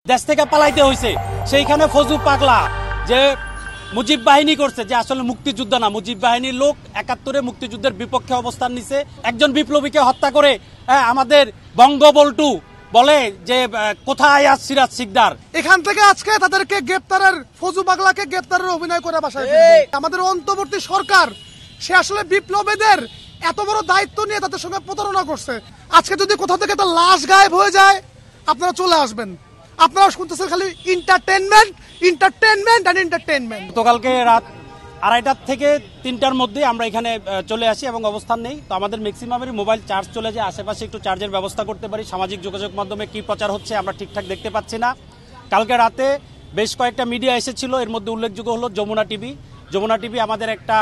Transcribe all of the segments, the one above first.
দেশ থেকে পালাইতে হয়েছে। সেইখানে ফজু পাগলা যে মুজিব বাহিনী করছে, যে আসলে মুক্তিযোদ্ধা না, মুজিব বাহিনীর লোক ৭১-এ মুক্তিযুদ্ধের বিপক্ষে অবস্থান নিছে। একজন বিপ্লবীকে হত্যা করে আমাদের বঙ্গবল্টু বলে যে কোথায় আজ সিরাজ শিকদার। এখান থেকে আজকে তাদেরকে গ্রেপ্তারের, ফজু পাগলাকে গ্রেপ্তারের অভিনয় করে বাসায় আমাদের অন্তর্বর্তী সরকার সে আসলে বিপ্লবীদের এত বড় দায়িত্ব নিয়ে তাদের সঙ্গে প্রতারণা করছে। আজকে যদি কোথাও থেকে তার লাশ গায়েব হয়ে যায়, আপনারা চলে আসবেন। আপনারা শুনতেছেন খালি এন্টারটেইনমেন্ট এন্টারটেইনমেন্ট এন্ড এন্টারটেইনমেন্ট। গতকালকে রাত ২:৩০ থেকে ৩টার মধ্যে আমরা এখানে চলে আসি এবং অবস্থান নেই। তো আমাদের ম্যাক্সিমামেরই মোবাইল চার্জ চলে যায়, আশেপাশে একটু চার্জের ব্যবস্থা করতে পারি। সামাজিক যোগাযোগ মাধ্যমে কি প্রচার হচ্ছে আমরা ঠিকঠাক দেখতে পাচ্ছি না। কালকে রাতে বেশ কয়েকটা মিডিয়া এসেছিল, এর মধ্যে উল্লেখযোগ্য হলো যমুনা টিভি। যমুনা টিভি আমাদের একটা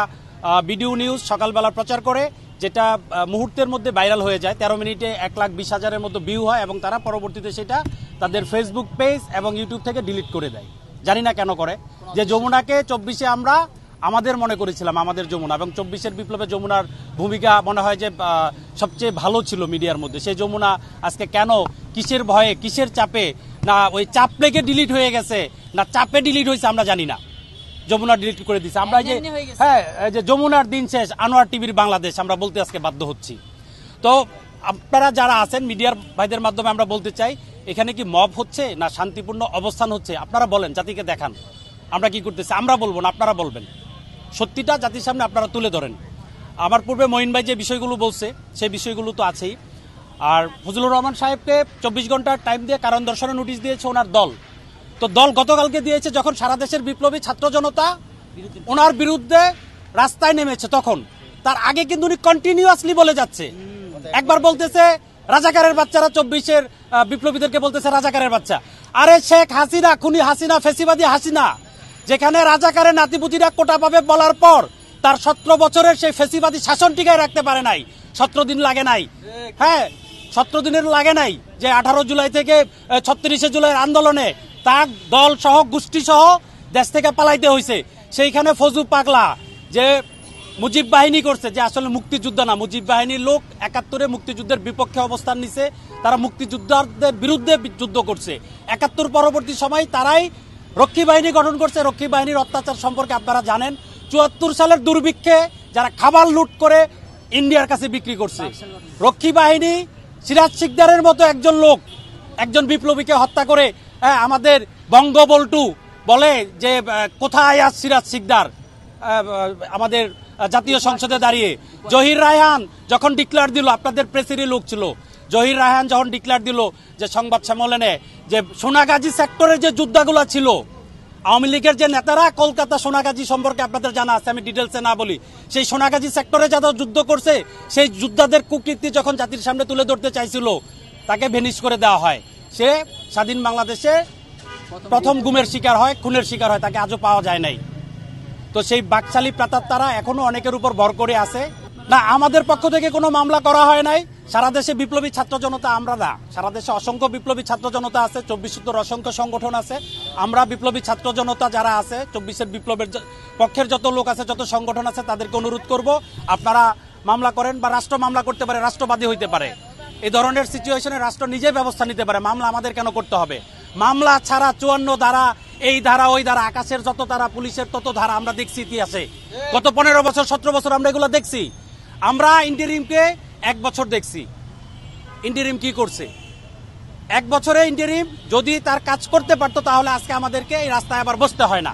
ভিডিও নিউজ সকালবেলা প্রচার করে, যেটা মুহূর্তের মধ্যে ভাইরাল হয়ে যায়। 13 মিনিটে ১,২০,০০০-এর মতো ভিউ হয় এবং তারা পরবর্তীতে সেটা তাদের ফেসবুক পেজ এবং ইউটিউব থেকে ডিলিট করে দেয়। জানি না কেন করে। যে যমুনাকে ২৪-এ আমরা আমাদের মনে করেছিলাম, আমাদের যমুনা, এবং ২৪-এর বিপ্লবে যমুনার ভূমিকা মনে হয় যে সবচেয়ে ভালো ছিল মিডিয়ার মধ্যে। সেই যমুনা আজকে কেন, কিসের ভয়ে, কিসের চাপে, না ওই চাপ লেগে ডিলিট হয়ে গেছে, না চাপে ডিলিট হয়েছে আমরা জানি না, যমুনা ডিলিট করে দিচ্ছে। আমরা যে যমুনার দিন শেষ, আনোয়ার টিভির বাংলাদেশ আমরা বলতে আজকে বাধ্য হচ্ছি। তো আপনারা যারা আছেন মিডিয়ার ভাইদের মাধ্যমে আমরা বলতে চাই, এখানে কি মব হচ্ছে না শান্তিপূর্ণ অবস্থান হচ্ছে? আপনারা বলেন, জাতিকে দেখান আমরা কি করতেছি। আমরা বলবো না, আপনারা বলবেন। সত্যিটা জাতির সামনে আপনারা তুলে ধরেন। আমার পূর্বে মঈন ভাই যে বিষয়গুলো বলছে সেই বিষয়গুলো তো আছেই। আর ফজলুর রহমান সাহেবকে ২৪ ঘন্টার টাইম দিয়ে কারণ দর্শনের নোটিশ দিয়েছে ওনার দল। তো দল গতকালকে দিয়েছে যখন সারা দেশের বিপ্লবী ছাত্র জনতা ওনার বিরুদ্ধে রাস্তায় নেমেছে তখন। তার আগে কিন্তু উনি কন্টিনিউয়াসলি বলে যাচ্ছে। একবার বলতেছে রাজাকারের বাচ্চারা, ২৪-এর বিপ্লবীদেরকে বলতেছে রাজাকারের বাচ্চা। আরে শেখ হাসিনা, খুনি হাসিনা, ফেসিবাদী হাসিনা, যেখানে রাজাকারের নাতিপুতিরা কোটা পাবে বলার পর তার ১৭ বছরের সেই ফেসিবাদী শাসন টিকায় রাখতে পারে নাই। ১৭ দিন লাগে নাই, ১৭ দিনের লাগে নাই, যে ১৮ জুলাই থেকে ৩৬শে জুলাইয়ের আন্দোলনে তার দল সহ গোষ্ঠী সহ দেশ থেকে পালাইতে হয়েছে। সেইখানে ফজু পাগলা যে মুজিব বাহিনী করছে, যে আসলে মুক্তিযোদ্ধা না, মুজিব বাহিনীর লোক ৭১-এ মুক্তিযুদ্ধের বিপক্ষে অবস্থান নিছে। তারা মুক্তিযোদ্ধাদের বিরুদ্ধে যুদ্ধ করছে। ৭১ পরবর্তী সময় তারাই রক্ষী বাহিনী গঠন করছে। রক্ষী বাহিনীর অত্যাচার সম্পর্কে আপনারা জানেন। ৭৪ সালের দুর্ভিক্ষে যারা খাবার লুট করে ইন্ডিয়ার কাছে বিক্রি করছে। রক্ষী বাহিনী সিরাজ শিকদারের মতো একজন লোক, একজন বিপ্লবীকে হত্যা করে আমাদের বঙ্গবল্টু বলে যে কোথায় আজ সিরাজ শিকদার, আমাদের জাতীয় সংসদে দাঁড়িয়ে। জহির রায়হান যখন ডিক্লেয়ার দিল, আপনাদের প্রেসেরই লোক ছিল, জহির রায়হান যখন ডিক্লেয়ার দিল যে সংবাদ সম্মেলনে, যে সোনাগাজী সেক্টরের যে যোদ্ধাগুলো ছিল, আওয়ামী লীগের যে নেতারা, কলকাতা সোনাগাজী সম্পর্কে আপনাদের জানা আছে, আমি ডিটেলসে না বলি, সেই সোনাগাজী সেক্টরে যারা যুদ্ধ করছে সেই যোদ্ধাদের কুকীর্তি যখন জাতির সামনে তুলে ধরতে চাইছিল, তাকে ভেনিশ করে দেওয়া হয়। সে স্বাধীন বাংলাদেশে প্রথম গুমের শিকার হয়, খুনের শিকার হয়, তাকে আজও পাওয়া যায় নাই। তো সেই বাকশালী প্রাতাত্মারা এখনো অনেকের উপর ভর করে আছে। না, আমাদের পক্ষ থেকে কোনো মামলা করা হয় নাই। সারা দেশে বিপ্লবী ছাত্র জনতা, আমরা না, সারা দেশে অসংখ্য বিপ্লবী ছাত্র জনতা আছে, ২৪-সূত্তর অসংখ্য সংগঠন আছে। আমরা বিপ্লবী ছাত্র জনতা যারা আছে, ২৪-এর বিপ্লবের পক্ষের যত লোক আছে, যত সংগঠন আছে, তাদেরকে অনুরোধ করব আপনারা মামলা করেন, বা রাষ্ট্র মামলা করতে পারে, রাষ্ট্রবাদী হইতে পারে। এই ধরনের সিচুয়েশনে রাষ্ট্র নিজেই ব্যবস্থা নিতে পারে। মামলা আমাদের কেন করতে হবে? মামলা ছাড়া ৫৪ ধারা, এই ধারা ওই ধারা, আকাশের যত ধারা, পুলিশের তত ধারা আমরা দেখছি ইতিহাসে। গত ১৫ বছর ১৭ বছর আমরা এগুলো দেখছি। আমরা ইন্টারিমকে ১ বছর দেখছি। ইন্টারিম কি করছে? ১ বছরে ইন্টারিম যদি তার কাজ করতে পারতো তাহলে আজকে আমাদেরকে এই রাস্তায় আবার বসতে হয় না।